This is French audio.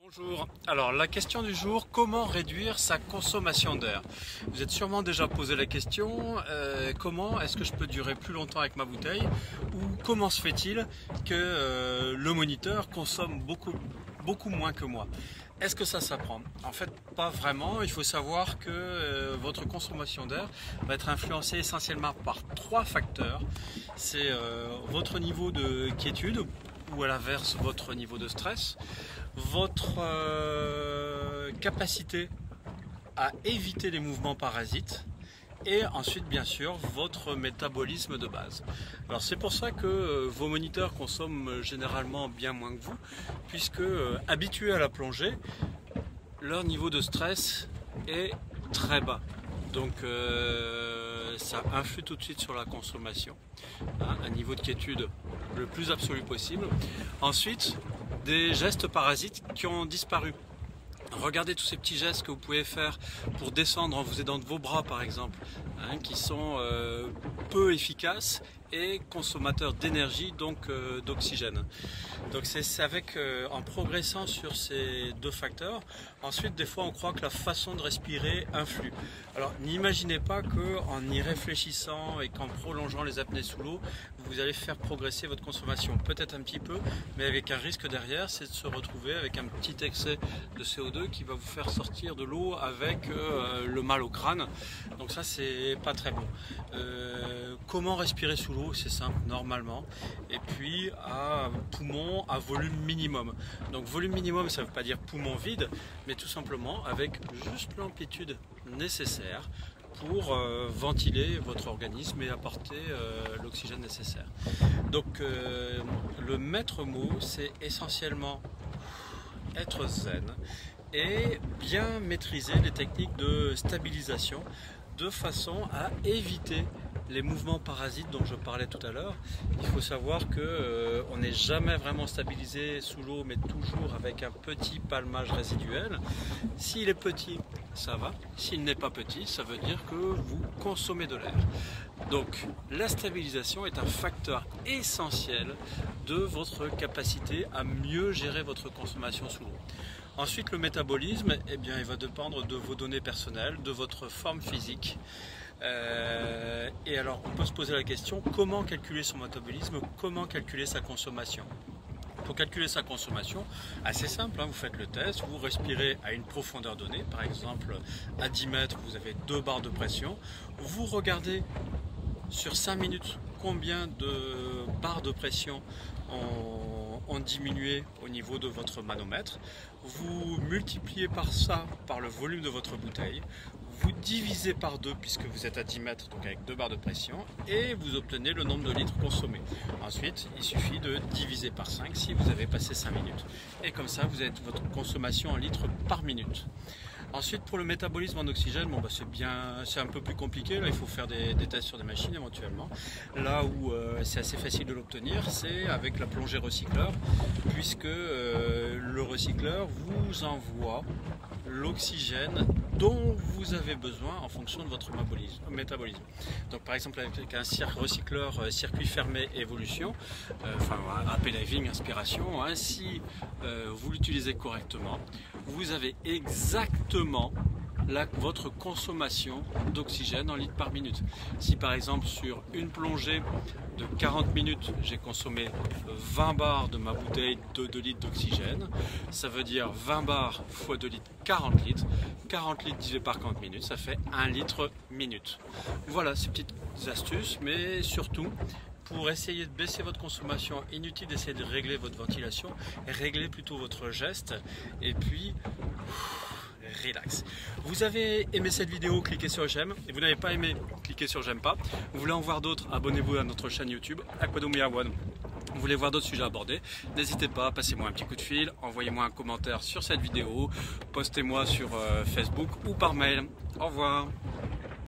Bonjour, alors la question du jour, comment réduire sa consommation d'air? Vous êtes sûrement déjà posé la question, comment est-ce que je peux durer plus longtemps avec ma bouteille? Ou comment se fait-il que le moniteur consomme beaucoup moins que moi? Est-ce que ça s'apprend? En fait, pas vraiment. Il faut savoir que votre consommation d'air va être influencée essentiellement par trois facteurs. C'est votre niveau de quiétude, ou à l'inverse votre niveau de stress, votre capacité à éviter les mouvements parasites et ensuite bien sûr votre métabolisme de base. Alors c'est pour ça que vos moniteurs consomment généralement bien moins que vous, puisque habitués à la plongée, leur niveau de stress est très bas. Donc ça influe tout de suite sur la consommation. Un niveau de quiétude le plus absolu possible. Ensuite, des gestes parasites qui ont disparu. Regardez tous ces petits gestes que vous pouvez faire pour descendre en vous aidant de vos bras par exemple, qui sont peu efficaces et consommateurs d'énergie, donc d'oxygène. Donc c'est avec en progressant sur ces deux facteurs, ensuite des fois on croit que la façon de respirer influe. Alors n'imaginez pas qu'en y réfléchissant et qu'en prolongeant les apnées sous l'eau, vous allez faire progresser votre consommation, peut-être un petit peu, mais avec un risque derrière, c'est de se retrouver avec un petit excès de CO2 qui va vous faire sortir de l'eau avec le mal au crâne. Donc ça c'est pas très bon. Comment respirer sous l'eau? C'est simple, normalement, et puis à poumon à volume minimum. Donc volume minimum, ça ne veut pas dire poumon vide, mais tout simplement avec juste l'amplitude nécessaire pour ventiler votre organisme et apporter l'oxygène nécessaire. Donc le maître mot, c'est essentiellement être zen et bien maîtriser les techniques de stabilisation de façon à éviter les mouvements parasites dont je parlais tout à l'heure. Il faut savoir que on n'est jamais vraiment stabilisé sous l'eau, mais toujours avec un petit palmage résiduel. S'il est petit, ça va. S'il n'est pas petit, ça veut dire que vous consommez de l'air. Donc la stabilisation est un facteur essentiel de votre capacité à mieux gérer votre consommation sous l'eau. Ensuite, le métabolisme, eh bien, il va dépendre de vos données personnelles, de votre forme physique. Et alors, on peut se poser la question, comment calculer son métabolisme, comment calculer sa consommation? Pour calculer sa consommation, assez simple, vous faites le test, vous respirez à une profondeur donnée, par exemple à 10 mètres, vous avez 2 barres de pression, vous regardez sur 5 minutes combien de barres de pression ont diminué au niveau de votre manomètre, vous multipliez par ça, par le volume de votre bouteille, vous divisez par 2 puisque vous êtes à 10 mètres, donc avec 2 barres de pression, et vous obtenez le nombre de litres consommés. Ensuite, il suffit de diviser par 5 si vous avez passé 5 minutes. Et comme ça, vous avez votre consommation en litres par minute. Ensuite, pour le métabolisme en oxygène, bon, c'est un peu plus compliqué. Là, il faut faire des tests sur des machines éventuellement. Là où c'est assez facile de l'obtenir, c'est avec la plongée recycleur, puisque le recycleur vous envoie l'oxygène dont vous avez besoin en fonction de votre métabolisme. Donc par exemple avec un recycleur circuit fermé évolution, appelé inspiration, si vous l'utilisez correctement, vous avez exactement votre consommation d'oxygène en litres par minute. Si par exemple sur une plongée de 40 minutes, j'ai consommé 20 bars de ma bouteille de 2 litres d'oxygène, ça veut dire 20 bars x 2 litres, 40 litres. 40 litres divisé par 40 minutes, ça fait 1 litre minute. Voilà ces petites astuces, mais surtout, pour essayer de baisser votre consommation, inutile d'essayer de régler votre ventilation, réglez plutôt votre geste, et puis relax. Vous avez aimé cette vidéo, cliquez sur j'aime. Et vous n'avez pas aimé, cliquez sur j'aime pas. Vous voulez en voir d'autres, abonnez-vous à notre chaîne YouTube Aquadomia One. Vous voulez voir d'autres sujets abordés, n'hésitez pas, passez-moi un petit coup de fil, envoyez-moi un commentaire sur cette vidéo, postez-moi sur Facebook ou par mail. Au revoir.